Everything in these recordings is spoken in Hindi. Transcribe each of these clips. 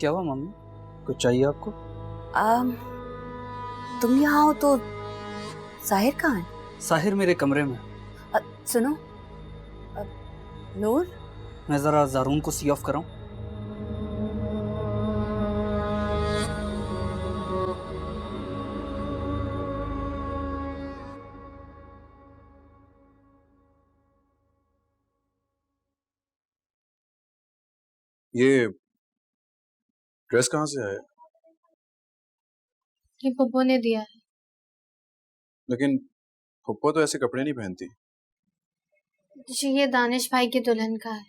क्या हुआ मम्मी, कुछ चाहिए आपको? तुम यहाँ हो तो साहिर कहाँ है? साहिर मेरे कमरे में। सुनो, नूर, मैं जरा ज़ारून को सी ऑफ कराऊं। ये ड्रेस कहाँ से आया? ये पप्पू ने दिया है। लेकिन पप्पो तो ऐसे कपड़े नहीं पहनती। जी ये दानिश भाई की दुल्हन का है।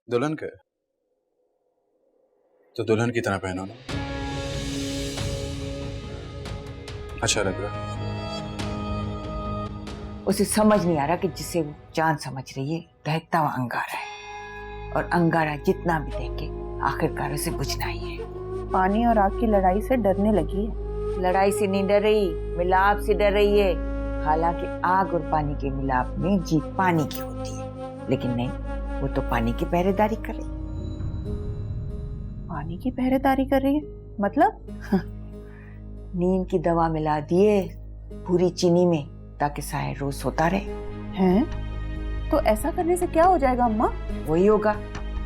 दुल्हन का है तो दुल्हन की तरह पहनो ना, अच्छा लग रहा। उसे समझ नहीं आ रहा कि जिसे वो चांद समझ रही है दहकता हुआ अंगारा है, और अंगारा जितना भी देखे आखिरकार उसे बुझना ही है। पानी और आग की लड़ाई से डरने लगी है। लड़ाई से नहीं डर रही, मिलाप से डर रही है। हालांकि आग और पानी के मिलाप में जीत पानी की होती है, लेकिन नहीं, वो तो पानी की पहरेदारी कर रही है। पानी की पहरेदारी कर रही है मतलब? नींद की दवा मिला दिए पूरी चीनी में ताकि साहिर रोज सोता रहे। हैं? तो ऐसा करने से क्या हो जाएगा अम्मा? वही होगा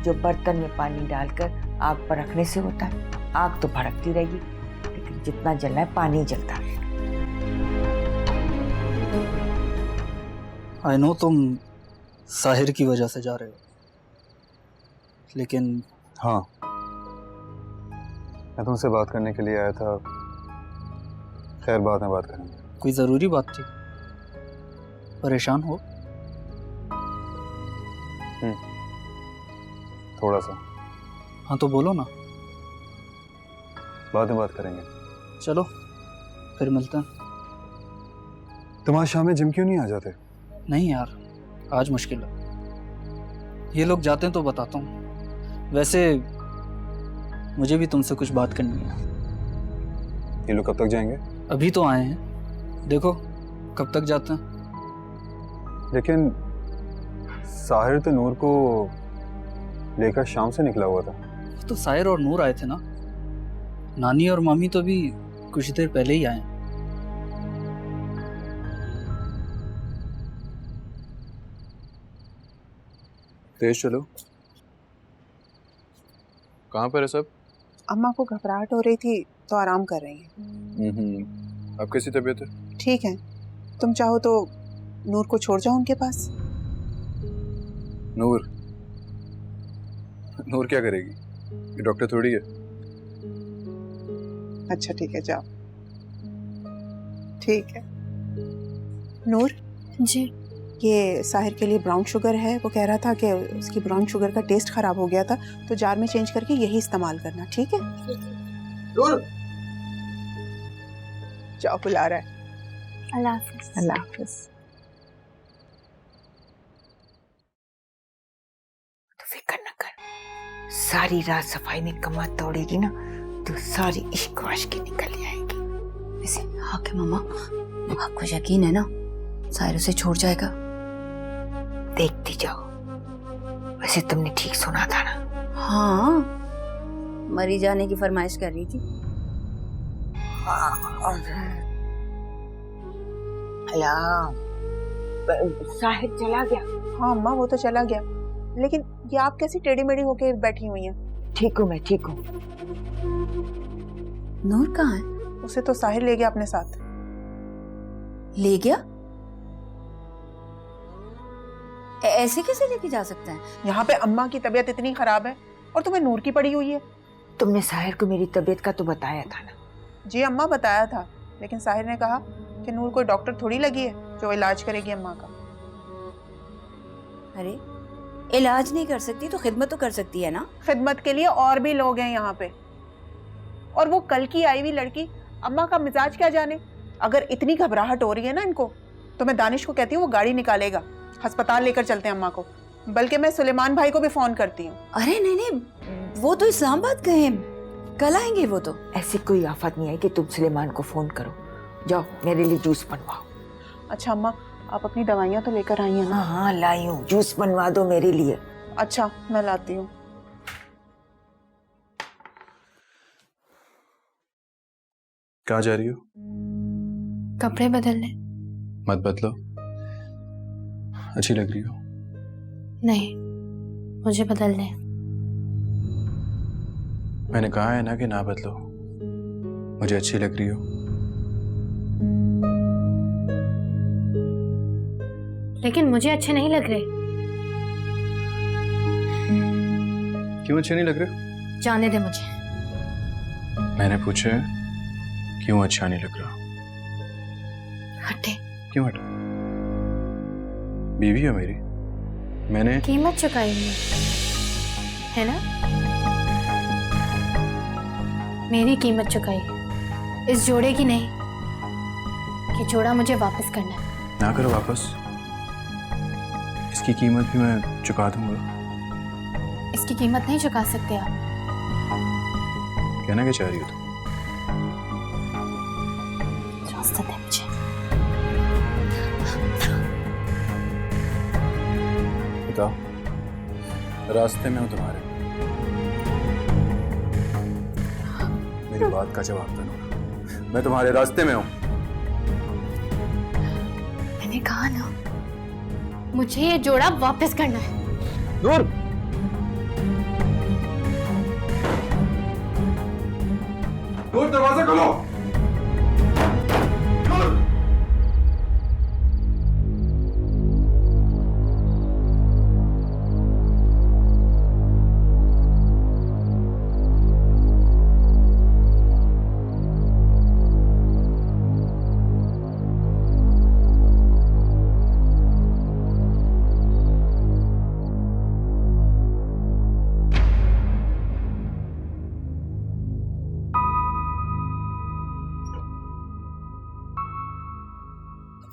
जो बर्तन में पानी डालकर आग पर रखने से होता है। आग तो भड़कती रहेगी, लेकिन जितना जलना है पानी जलता रहेगा। आई नो तुम साहिर की वजह से जा रहे हो, लेकिन हाँ, मैं तुमसे बात करने के लिए आया था। खैर, बाद में बात करेंगे। कोई ज़रूरी बात थी? परेशान हो? थोड़ा सा। हाँ तो बोलो ना। बाद में बात करेंगे। चलो फिर मिलते हैं। तुम आज शाम में जिम क्यों नहीं आ जाते? नहीं यार, आज मुश्किल है। ये लोग जाते हैं तो बताता हूँ। वैसे मुझे भी तुमसे कुछ बात करनी है। ये लोग कब तक जाएंगे? अभी तो आए हैं, देखो कब तक जाते हैं। लेकिन साहिर तो नूर को लेकर शाम से निकला हुआ था। तो साहिर और नूर आए थे ना, नानी और मामी तो भी कुछ देर पहले ही आए हैं। तेज चलो। कहाँ पर है सब? अम्मा को घबराहट हो रही थी तो आराम कर रही हैं। अब कैसी तबीयत है? ठीक है, तुम चाहो तो नूर को छोड़ जाओ उनके पास। नूर? नूर क्या करेगी? ये डॉक्टर थोड़ी है। अच्छा ठीक है, जाओ। ठीक है। नूर जी ये साहिर के लिए ब्राउन शुगर है। वो कह रहा था कि उसकी ब्राउन शुगर का टेस्ट खराब हो गया था, तो जार में चेंज करके यही इस्तेमाल करना, ठीक है? जाओ, बुला रहा है। अल्लाह हाफिज। अल्लाह हाफिज। तो फिक्र न कर, सारी रात सफाई में कमर तोड़ेगी ना तो सारी इश्क वाश्की निकल आएगी। वैसे हाँ के मामा, आपको यकीन है ना साहिर उसे छोड़ जाएगा? देखती जाओ। वैसे तुमने ठीक सुना था ना? हाँ, मरी जाने की फरमाइश कर रही थी। साहिर चला गया? हाँ अम्मा, वो तो चला गया, लेकिन ये आप कैसी टेढ़ी मेढ़ी होके बैठी हुई हैं? ठीक हूँ मैं, ठीक हूँ। नूर कहाँ है? उसे तो साहिर ले गया अपने साथ। ले गया? ऐसे कैसे लेके जा सकता है? यहाँ पे अम्मा की तबीयत इतनी खराब है और तुम्हें नूर की पड़ी हुई है। तुमने साहिर को मेरी तबीयत का तो बताया था ना? जी अम्मा, बताया था, लेकिन साहिर ने कहा कि नूर कोई डॉक्टर थोड़ी लगी है जो इलाज करेगी अम्मा का। अरे इलाज नहीं कर सकती तो खिदमत तो कर सकती है ना? खिदमत के लिए और भी लोग हैं यहाँ पे, और वो कल की आई हुई लड़की अम्मा का मिजाज क्या जाने। अगर इतनी घबराहट हो रही है ना इनको, तो मैं दानिश को कहती हूँ वो गाड़ी निकालेगा, अस्पताल लेकर चलते हैं अम्मा को। बल्कि मैं सुलेमान भाई को भी फोन करती हूँ। अरे नहीं नहीं, वो तो इस्लामाबाद गए हैं, कल आएंगे वो तो। ऐसी कोई आफत नहीं है कि तुम सुलेमान को फोन करो। जाओ मेरे लिए जूस बनवाओ। अच्छा अम्मा, आप अपनी दवाइयाँ तो लेकर आई हैं ना? हाँ लाई हूँ, जूस बनवा दो मेरे लिए। अच्छा मैं लाती हूँ। कहाँ जा रही हो? कपड़े बदलने। मत बदलो, अच्छी लग रही हो। नहीं, मुझे बदलने। मैंने कहा है ना कि ना बदलो, मुझे अच्छी लग रही हो। लेकिन मुझे अच्छे नहीं लग रहे। क्यों अच्छे नहीं लग रहे? जाने दे मुझे। मैंने पूछा क्यों अच्छा नहीं लग रहा। हटे। क्यों हटा? बीवी है मेरी, मैंने कीमत चुकाई है ना? मेरी कीमत चुकाई, इस जोड़े की नहीं। कि जोड़ा मुझे वापस करना है। ना करो वापस, इसकी कीमत भी मैं चुका दूंगा। इसकी कीमत नहीं चुका सकते आप। कहना क्या चाह रही हो तुम? रास्ता दे मुझे। बताओ, रास्ते में हूं तुम्हारे। मेरी बात का जवाब दो, मैं तुम्हारे रास्ते में हूं। मैंने कहा ना, मुझे ये जोड़ा वापस करना है। नूर! नूर, दरवाजा खोलो! नूर!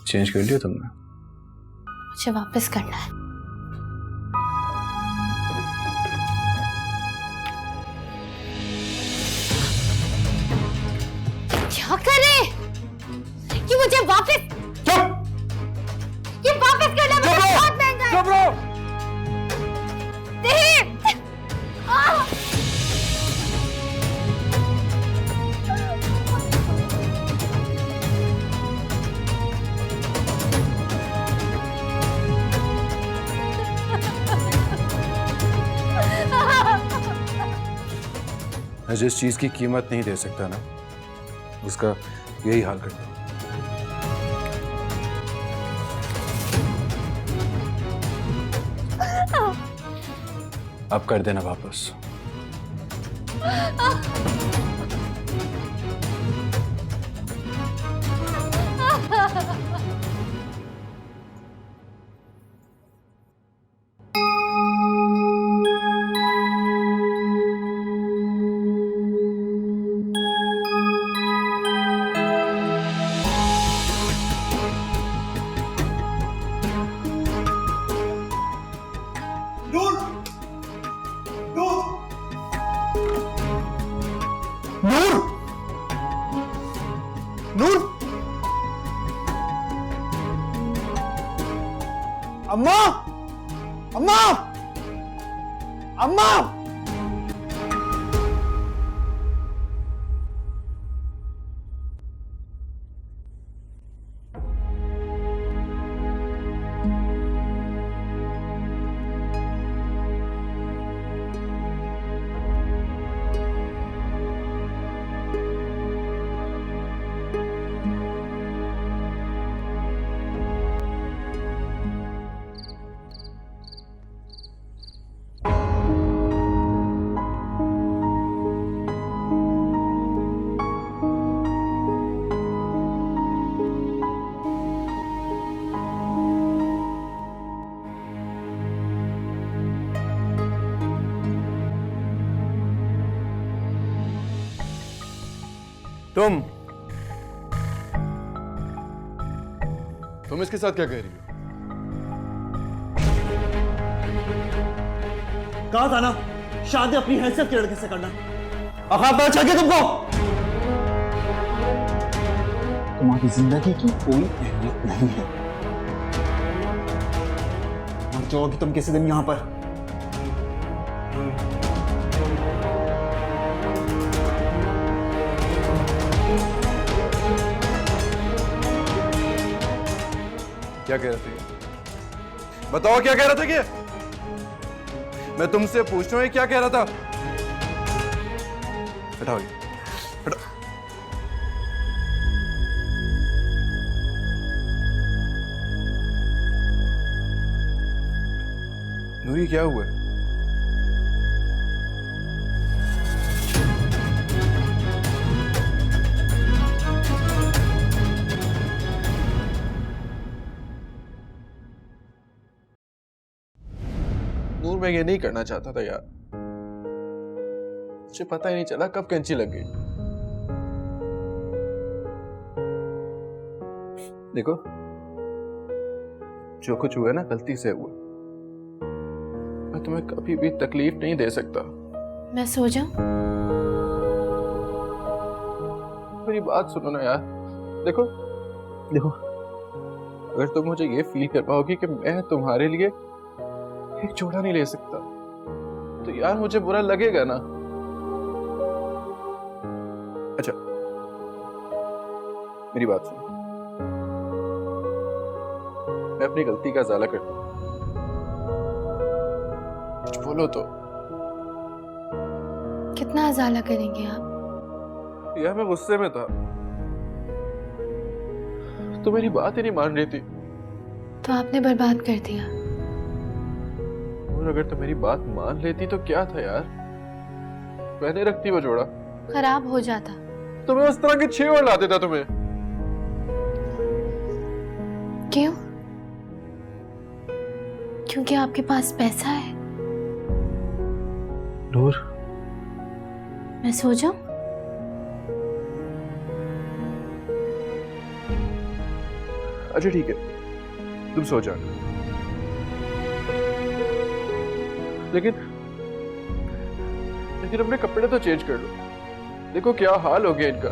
चेंज कर लिया तुमने? मुझे वापस करना है। क्या करे? कि मुझे वापस, ये वापस करना मुझे बहुत महंगा है। चुप रहो! नहीं। मैं जिस चीज की कीमत नहीं दे सकता ना, उसका यही हाल करता हूं। अब कर देना वापस। नूर! नूर! नूर! अम्मा! अम्मा! अम्मा! तुम इसके साथ क्या कह रही हो? कहा था ना, शादी अपनी हैसियत के लड़के से करना। औकात पता चल गया तुमको? तुम्हारी जिंदगी की कोई अहमियत नहीं है। मर जाओगी तुम किसी दिन यहां पर। क्या कह रहे थे? बताओ क्या कह रहा था? क्या मैं तुमसे पूछ रहा हूँ, क्या कह रहा था? हटाओ ये, हटाओ। नूरी क्या हुआ? नूर, मैं ये नहीं करना चाहता था यार। मुझे पता ही नहीं चला कब कैंची लग गई। देखो, जो कुछ हुआ ना गलती से हुआ। मैं तुम्हें कभी भी तकलीफ नहीं दे सकता। मैं सो जाऊं? मेरी बात सुनो ना यार। देखो देखो, अगर तुम मुझे ये फील कर पाओगी कि मैं तुम्हारे लिए एक जोड़ा नहीं ले सकता, तो यार मुझे बुरा लगेगा ना। अच्छा, मेरी बात सुनो। मैं अपनी गलती का इजाला करता हूँ। कुछ बोलो तो। कितना अजाला करेंगे आप? यार मैं गुस्से में था, तो मेरी बात ही नहीं मान रही थी। तो आपने बर्बाद कर दिया। और अगर तुम मेरी बात मान लेती तो क्या था यार, मैंने रखती वो जोड़ा। खराब हो जाता। तो मैं उस तरह के 6 और ला देता तुम्हें। क्यों? क्योंकि आपके पास पैसा है। नूर, मैं सो जाऊं? अच्छा ठीक है, तुम सो जाओ। लेकिन अपने कपड़े तो चेंज कर लो। देखो क्या हाल हो गया इनका।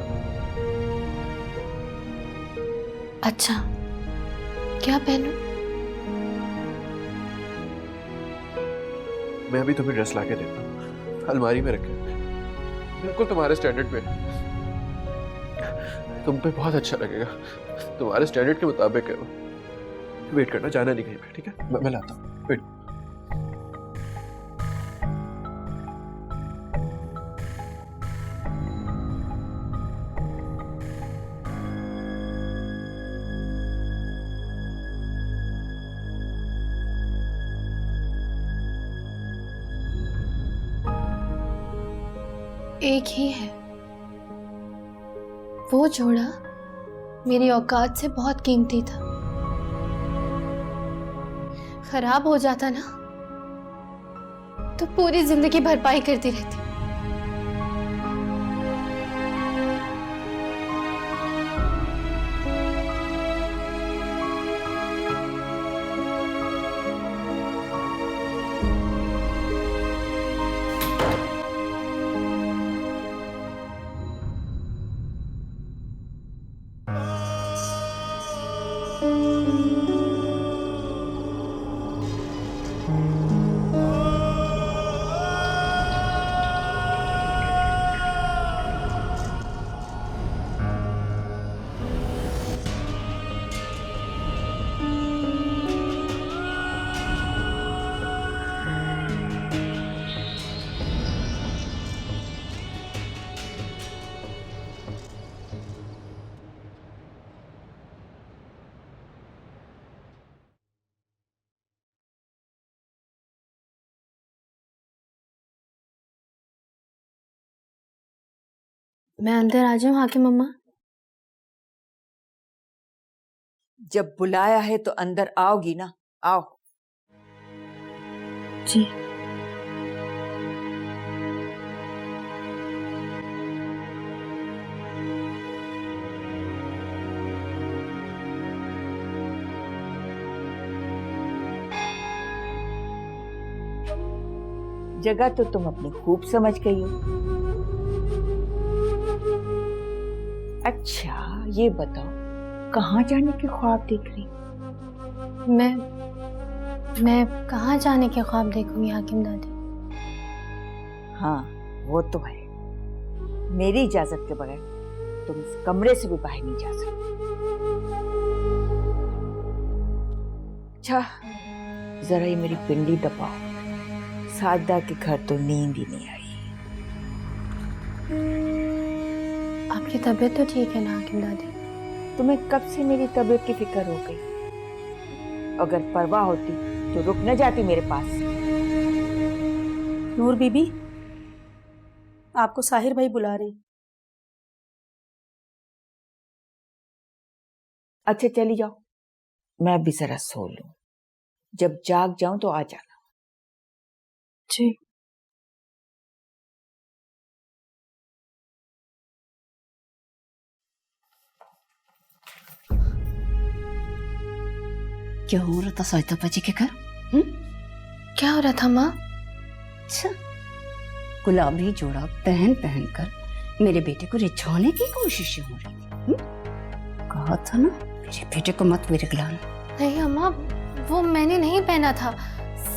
अच्छा, क्या पहनूं? मैं अभी तुम्हें ड्रेस लाके देता हूँ, अलमारी में रखे, बिल्कुल तुम्हारे स्टैंडर्ड पे। तुम पे बहुत अच्छा लगेगा, तुम्हारे स्टैंडर्ड के मुताबिक है वो। वेट करना, जाना नहीं कहीं पे, ठीक है? मैं लाता हूँ, वेट। एक ही है वो जोड़ा, मेरी औकात से बहुत कीमती था। खराब हो जाता ना तो पूरी जिंदगी भरपाई करती रहती। मैं अंदर आ जाऊं हाकिम मम्मा? जब बुलाया है तो अंदर आओगी ना, आओ। जी। जगह तो तुम अपनी खूब समझ गई हो। अच्छा ये बताओ, कहाँ जाने के ख्वाब देख रही? मैं कहाँ जाने के ख्वाब देखूंगी हाकिम दादी? हाँ वो तो है, मेरी इजाजत के बगैर तुम इस कमरे से भी बाहर नहीं जा सकते। अच्छा जरा ये मेरी पिंडी दबाओ, साजदा के घर तो नींद ही नहीं आई। आपकी तबीयत तो ठीक है ना हकीम दादी? तुम्हें कब से मेरी तबीयत की फिक्र हो गई? अगर परवाह होती तो रुक न जाती मेरे पास। नूर बीबी, आपको साहिर भाई बुला रहे। अच्छा चली जाओ, मैं भी जरा सो लूं, जब जाग जाऊं तो आ जाना। जी। क्या हो रहा था साहिता पाजी के घर? क्या हो रहा था माँ? अच्छा, गुलाबी जोड़ा पहन पहन कर मेरे बेटे को रिझाने की कोशिश हो रही थी। कहा था ना मेरे बेटे को मत मेरे गिलाना। नहीं अम्मा, वो मैंने नहीं पहना था,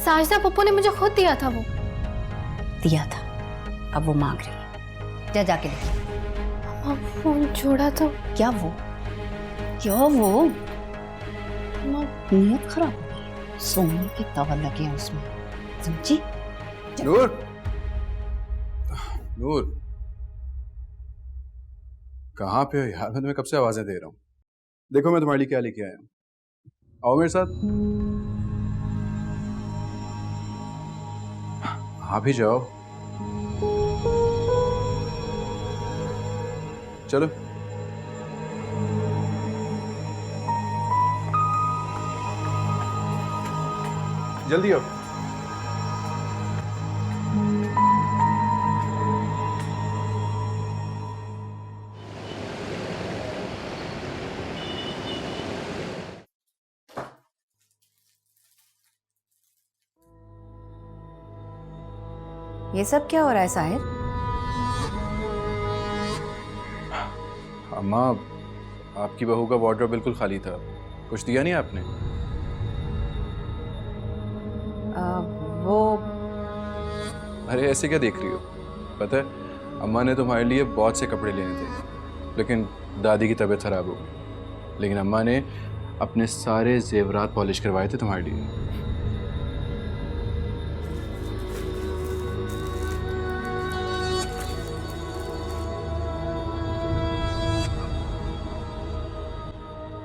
साजिदा पप्पू ने मुझे खुद दिया था। वो दिया था, अब वो मांग रही है। जा जाके ले। अम्मा वो जोड़ा तो क्या वो? क्या वो? अम्मा नीयत खराब हो गई, सोने की तवा लगे हैं उसमें, समझी? नूर, नूर, कहाँ पे हो यार? मैं तुम्हें कब से आवाजें दे रहा हूँ। देखो मैं तुम्हारे लिए क्या लेके आया हूँ, आओ मेरे साथ। आप भी जाओ, चलो। जल्दी आओ। ये सब क्या हो रहा है साहिर? अम्मा, आपकी बहू का वार्डरोब बिल्कुल खाली था, कुछ दिया नहीं आपने? वो अरे ऐसे क्या देख रही हो? पता है अम्मा ने तुम्हारे लिए बहुत से कपड़े लेने थे, लेकिन दादी की तबीयत खराब हो गई। लेकिन अम्मा ने अपने सारे जेवरात पॉलिश करवाए थे तुम्हारे लिए।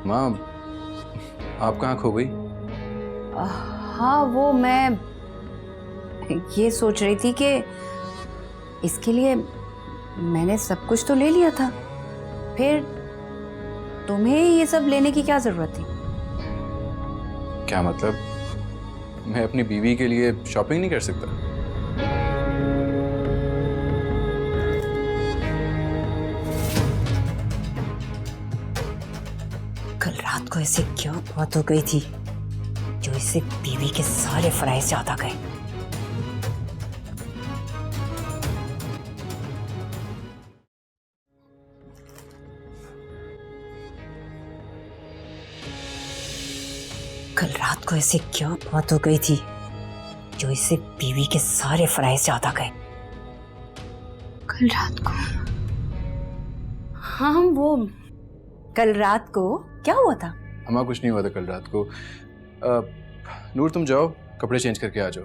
माँ, आप कहाँ खो गई? हाँ, वो मैं ये सोच रही थी कि इसके लिए मैंने सब कुछ तो ले लिया था, फिर तुम्हें ये सब लेने की क्या जरूरत थी? क्या मतलब? मैं अपनी बीवी के लिए शॉपिंग नहीं कर सकता? कल रात को ऐसे क्या बात हो गई थी जो इससे बीवी के सारे फराइज याद आ गए? कल रात को ऐसे क्या बात हो गई थी जो इससे बीवी के सारे फराइज याद आ गए? कल रात को? हाँ, वो कल रात को क्या हुआ था? अम्मा कुछ नहीं हुआ था कल रात को। नूर तुम जाओ, कपड़े चेंज करके आ जाओ।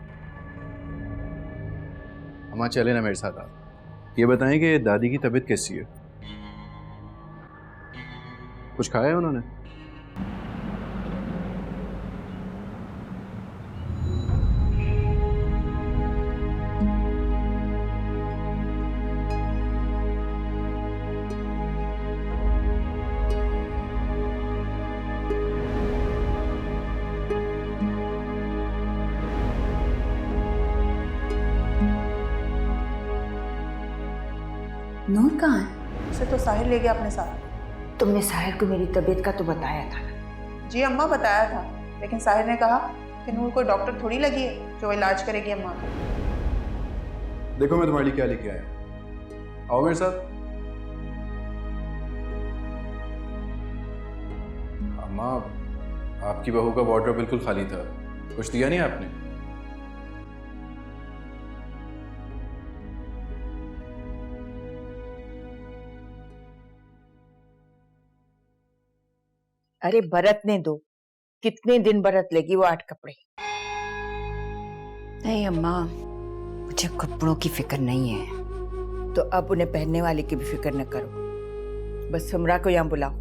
अम्मा चले ना मेरे साथ आप। ये बताएं कि दादी की तबीयत कैसी है? कुछ खाया है उन्होंने? नूर कहाँ है? उसे तो साहिर ले गया अपने साथ। तुमने साहिर को मेरी तबीयत का तो बताया था ना? जी अम्मा बताया था, लेकिन साहिर ने कहा कि नूर को डॉक्टर थोड़ी लगी है जो इलाज करेगी अम्मा का। देखो मैं तुम्हारे लिए क्या लेके आया, आओ मेरे साथ। अम्मा, आपकी बहू का वार्डरोब बिल्कुल खाली था, कुछ दिया नहीं आपने? अरे बरतने दो, कितने दिन बरत लेगी वो 8 कपड़े? नहीं अम्मा, मुझे कपड़ों की फिक्र नहीं है। तो अब उन्हें पहनने वाले की भी फिक्र न करो। बस हमरा को यहाँ बुलाओ।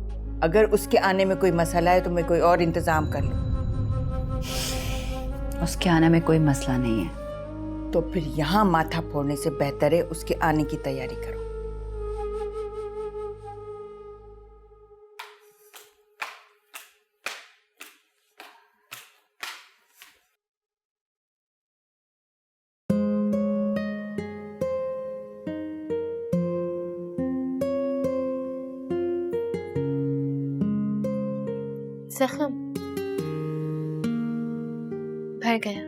अगर उसके आने में कोई मसला है तो मैं कोई और इंतजाम कर लूँ। उसके आने में कोई मसला नहीं है। तो फिर यहाँ माथा फोड़ने से बेहतर है उसके आने की तैयारी करो। जख्म भर गया।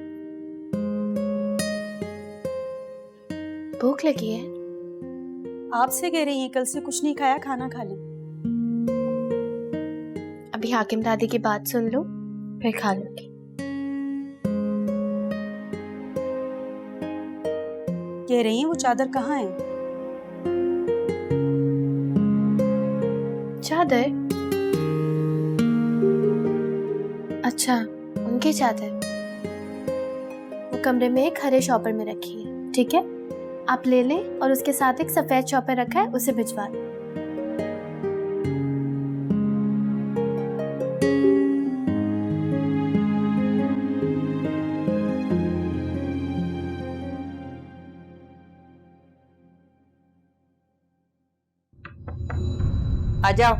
भूख लगी है? आपसे कह रही हैं, कल से कुछ नहीं खाया, खाना खा लें। अभी हाकिम दादी की बात सुन लो, फिर खा लूंगी। कह रही हैं वो चादर कहाँ है? चादर? अच्छा, उनकी चादर वो कमरे में एक हरे शॉपर में रखी है, ठीक है? आप ले लें और उसके साथ एक सफेद शॉपर रखा है, उसे भिजवा दें। आ जाओ।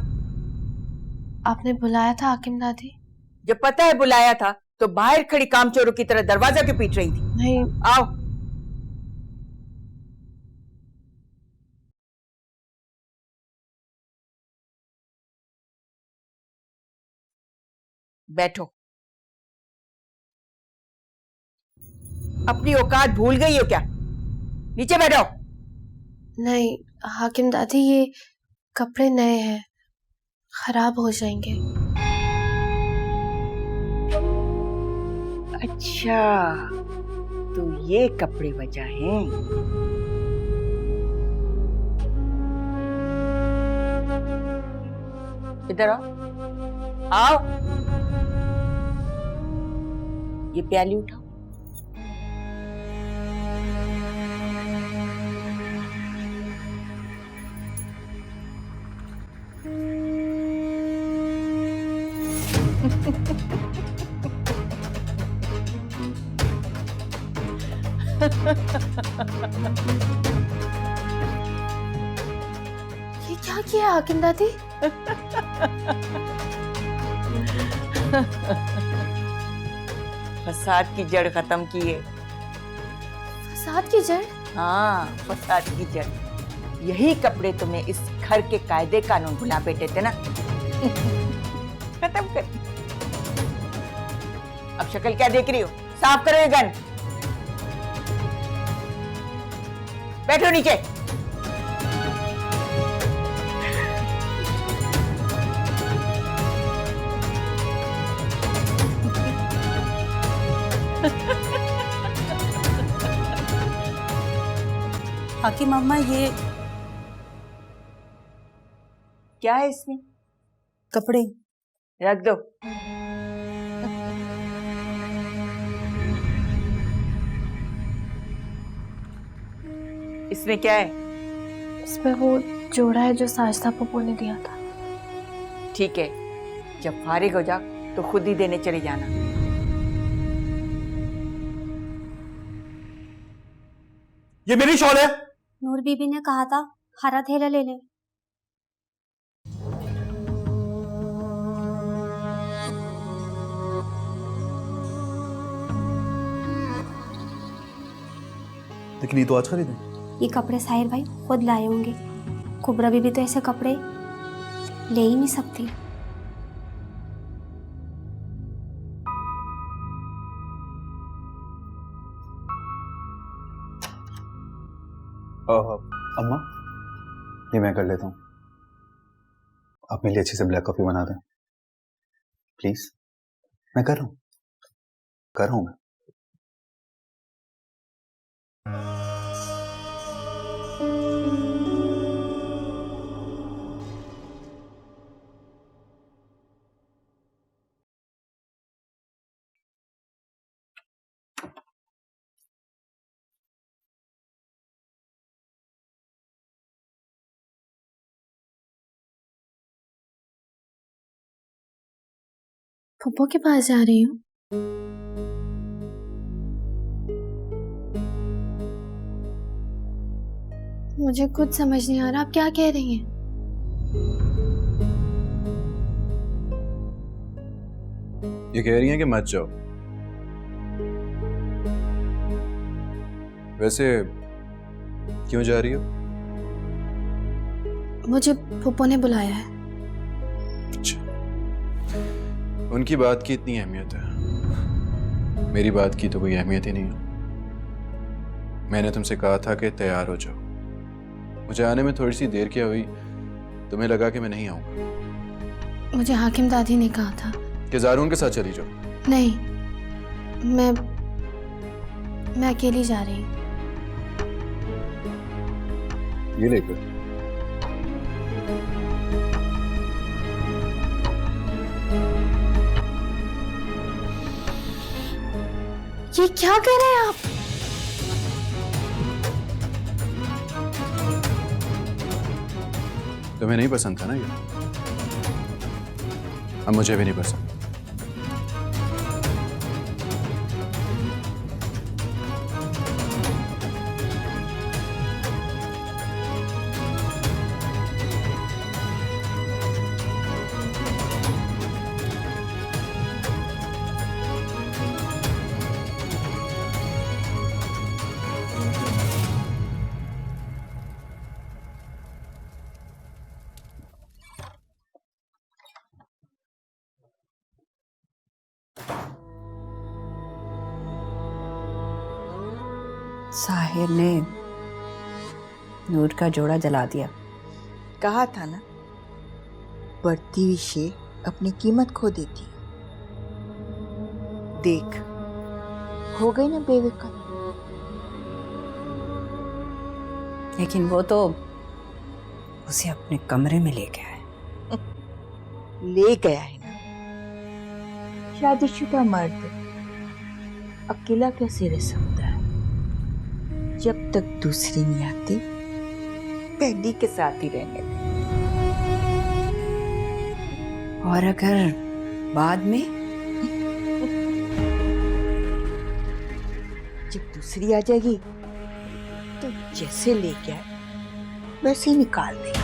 आपने बुलाया था हाकिम दादी? जब पता है बुलाया था तो बाहर खड़ी कामचोरों की तरह दरवाजा क्यों पीट रही थी? नहीं, आओ। बैठो। अपनी औकात भूल गई हो क्या? नीचे बैठो। नहीं हाकिम दादी, ये कपड़े नए हैं, खराब हो जाएंगे। अच्छा, तो ये कपड़े वजह हैं। इधर आओ। आओ, ये प्याली उठाओ। ये क्या किया हाकिम दादी? फसाद की जड़ खत्म की है। फसाद की जड़? हाँ, फसाद की जड़। यही कपड़े तुम्हें इस घर के कायदे कानून भुला बैठे थे ना। खत्म कर। अब शक्ल क्या देख रही हो? साफ करो ये गन। बैठो नीचे। हाकिम अम्मा, ये क्या है इसमें? कपड़े। रख दो। इसमें क्या है? इसमें वो जोड़ा है जो साजदा पप्पू ने दिया था। ठीक है, जब फारिग हो जा तो खुद ही देने चले जाना। ये मेरी शॉल है। नूर बीबी ने कहा था हरा थैला ले ले। लेकिन ये तो आज खरीदे। ये कपड़े साहिर भाई खुद लाए होंगे। कुबरा बीबी तो ऐसे कपड़े ले ही नहीं सकती। अम्मा, ये मैं कर लेता हूँ। आप मेरे लिए अच्छी से ब्लैक कॉफी बना दें प्लीज। मैं कर रहा हूँ मैं। फुप्पो के पास जा रही हूँ। मुझे कुछ समझ नहीं आ रहा आप क्या कह रही हैं। ये कह रही हैं कि मत जाओ। वैसे क्यों जा रही हो? मुझे फुप्पो ने बुलाया है। अच्छा, उनकी बात की इतनी अहमियत है, मेरी बात की तो कोई अहमियत ही नहीं है। मैंने तुमसे कहा था कि तैयार हो जाओ। मुझे आने में थोड़ी सी देर क्या हुई, तुम्हें लगा कि मैं नहीं आऊंगा। मुझे हाकिम दादी ने कहा था कि ज़ारून के साथ चली जाओ। नहीं, मैं अकेली जा रही हूँ। ये लेकर ये क्या कर रहे हैं आप? तुम्हें नहीं पसंद था ना ये, अब मुझे भी नहीं पसंद। साहिर ने नूर का जोड़ा जला दिया। कहा था ना, बढ़ती हुई शे अपनी कीमत खो देती। देख, हो गई ना बेवकूफ। लेकिन वो तो उसे अपने कमरे में ले गया है। ले गया है ना। शादीशुदा मर्द अकेला कैसे रह सकता है? जब तक दूसरी नहीं आती, पहली के साथ ही रहने दे। और अगर बाद में जब दूसरी आ जाएगी तो जैसे लेके आए वैसे ही निकाल देगा।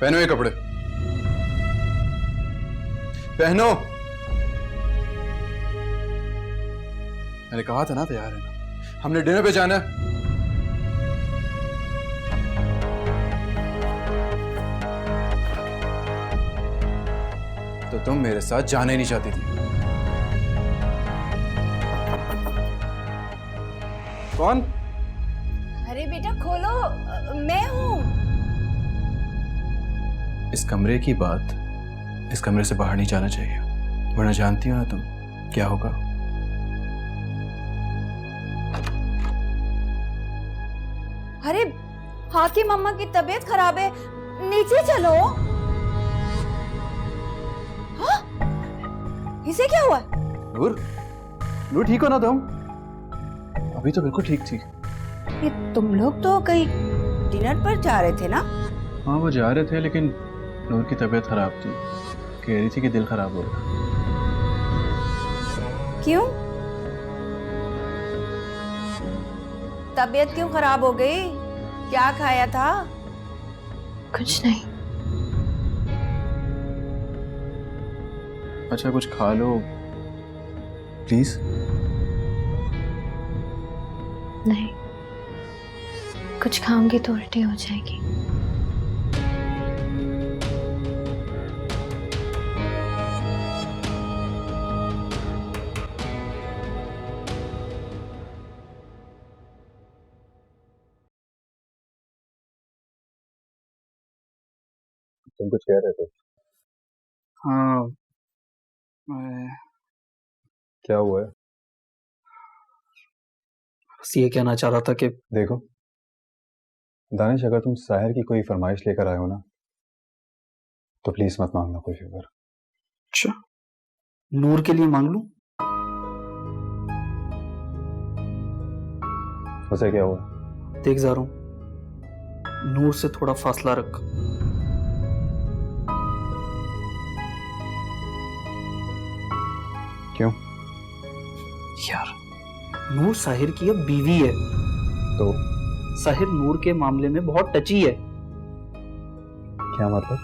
पहनो ये कपड़े, पहनो। मैंने कहा था ना तैयार है ना, हमने डिनर पे जाना है। तो तुम मेरे साथ जाने नहीं चाहती थी। कौन? अरे बेटा खोलो, मैं हूं। इस कमरे की बात इस कमरे से बाहर नहीं जाना चाहिए, वरना जानती हो ना तुम क्या होगा। अरे हाकिम अम्मा की तबीयत खराब है, नीचे चलो। हाँ? इसे क्या हुआ? नूर, नूर ठीक हो ना तुम? अभी तो बिल्कुल ठीक थी। ये तुम लोग तो कहीं डिनर पर जा रहे थे ना? हाँ वो जा रहे थे, लेकिन नूर की तबीयत खराब थी, कह रही थी कि दिल खराब हो रहा। क्यों? तबीयत क्यों खराब हो गई? क्या खाया था? कुछ नहीं। अच्छा कुछ खा लो प्लीज। नहीं, कुछ खाऊंगी तो उल्टी हो जाएगी। तुम कुछ कह रहे थे? हाँ, क्या हुआ है? बस ये कहना चाह रहा था कि देखो दानिश, अगर तुम साहिर की कोई फरमाइश लेकर आए हो ना, तो प्लीज मत मांगना कोई फेवर। अच्छा, नूर के लिए मांग लूं? उसे क्या हुआ? देख जा रहा हूँ, नूर से थोड़ा फासला रख। क्यों? यार, नूर साहिर की अब बीवी है, तो साहिर नूर के मामले में बहुत टची है। क्या मतलब?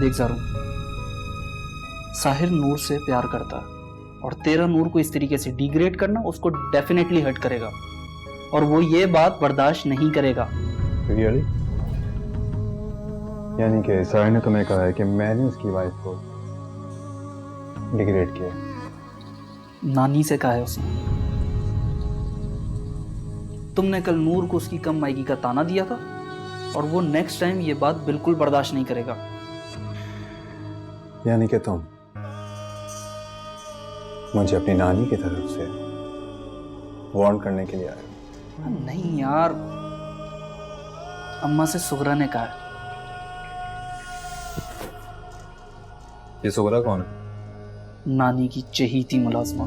देख जा रहा हूँ, साहिर नूर से प्यार करता है और तेरा नूर को इस तरीके से डिग्रेड करना उसको डेफिनेटली हर्ट करेगा और वो ये बात बर्दाश्त नहीं करेगा। रियली? यानी कि साहिर ने तुम्हें कहा है कि मैंने उसकी वाइफ को डिग्रेड किया? नानी से कहा है उसने। तुमने कल नूर को उसकी कम मायगी का ताना दिया था और वो नेक्स्ट टाइम ये बात बिल्कुल बर्दाश्त नहीं करेगा। यानी कि तुम मुझे अपनी नानी की तरफ से वार्न करने के लिए आए हो? नहीं यार, अम्मा से सुगरा ने कहा है। ये सुगरा कौन है? नानी की चहीती मुलाजमा।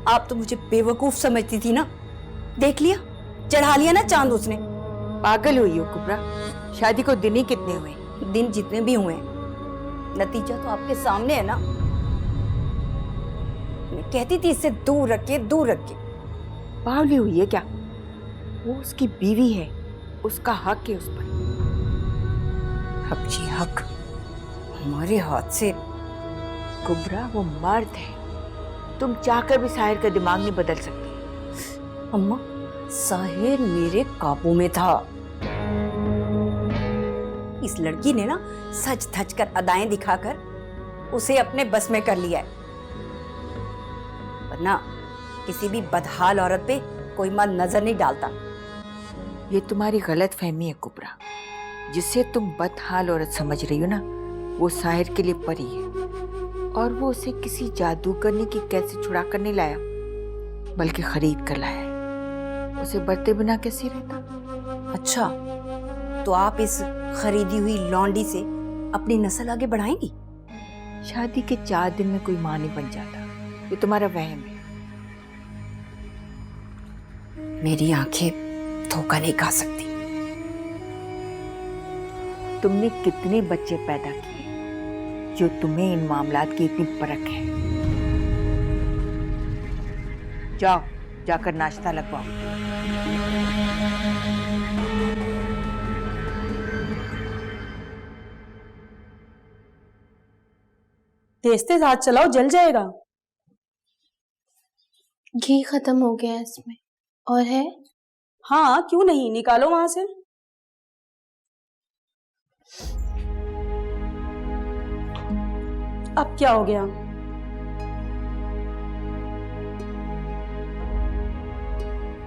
आप तो मुझे बेवकूफ समझती थी ना, देख लिया, चढ़ा लिया ना चांद उसने। पागल हुई हो कुबरा, शादी को दिन ही कितने हुए? दिन जितने भी हुए, नतीजा तो आपके सामने है ना। मैं कहती थी इससे दूर रखे, दूर रखे। बावली हुई है क्या? वो उसकी बीवी है, उसका हक है उस पर। हक जी हक हमारे हाथ से। कुबरा वो मर्द है, तुम चाहकर भी साहिर का दिमाग नहीं बदल सकती। अम्मा, साहिर मेरे काबू में था। इस लड़की ने ना सच धज कर अदाएं दिखाकर उसे अपने बस में कर लिया है, वरना किसी भी बदहाल औरत पे कोई मर्द नजर नहीं डालता। ये तुम्हारी गलत फहमी है कुबरा। जिसे तुम बदहाल औरत समझ रही हो ना, वो साहिर के लिए परी है और वो उसे किसी जादूगरनी की कैद से छुड़ा कर नहीं लाया, बल्कि खरीद कर लाया है। उसे बरते बिना कैसे रहता? अच्छा, तो आप इस खरीदी हुई लौंडी से अपनी नस्ल आगे बढ़ाएंगी? शादी के 4 दिन में कोई मां नहीं बन जाता, ये तुम्हारा वहम है। मेरी आंखें धोखा नहीं खा सकती। तुमने कितने बच्चे पैदा किए जो तुम्हें इन मामलात की इतनी परख है? जाओ, जाकर नाश्ता लगवाओ। तेज तेज हाथ चलाओ, जल जाएगा। घी खत्म हो गया है इसमें, और है? हाँ, क्यों नहीं, निकालो वहां से। अब क्या हो गया?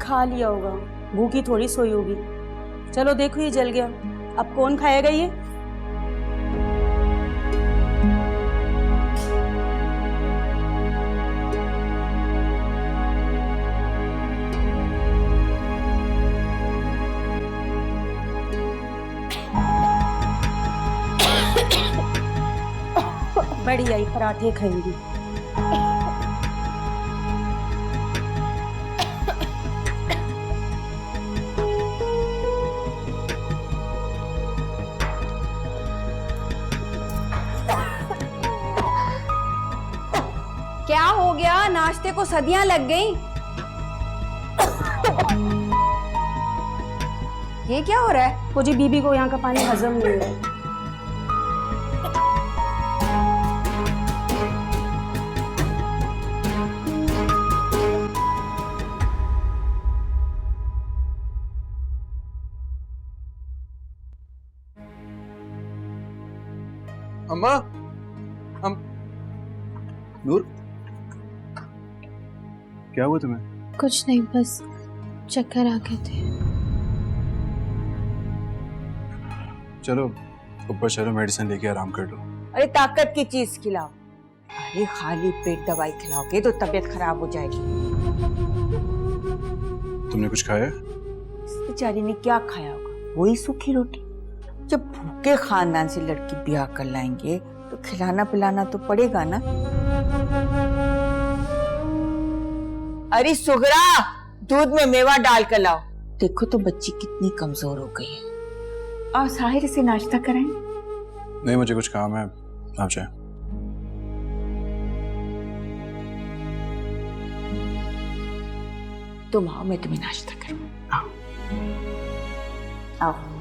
खा लिया होगा, भूखी थोड़ी सोई होगी। चलो देखो, ये जल गया, अब कौन खाएगा ये? बड़ी आई पराठे खाएंगी। क्या हो गया? नाश्ते को सदियां लग गई। ये क्या हो रहा है? वो जी बीबी को यहाँ का पानी हजम नहीं हो रहा है। अम्मा, नूर, क्या हुआ तुम्हें? कुछ नहीं, बस चक्कर आ गए थे। चलो ऊपर चलो, मेडिसिन लेके आराम कर लो। अरे ताकत की चीज खिलाओ। अरे खाली पेट दवाई खिलाओगे तो तबीयत खराब हो जाएगी। तुमने कुछ खाया? इस बेचारी ने क्या खाया होगा, वही सूखी रोटी। जब भूखे खानदान से लड़की ब्याह कर लाएंगे तो खिलाना पिलाना तो पड़ेगा ना। अरे सुगरा, दूध में मेवा डाल कर लाओ। देखो तो बच्ची कितनी कमजोर हो गई है। और साहिर से नाश्ता कराएं? नहीं, मुझे कुछ काम है, आप जाए। तुम आओ, मैं तुम्हें नाश्ता करूँ। आओ आओ।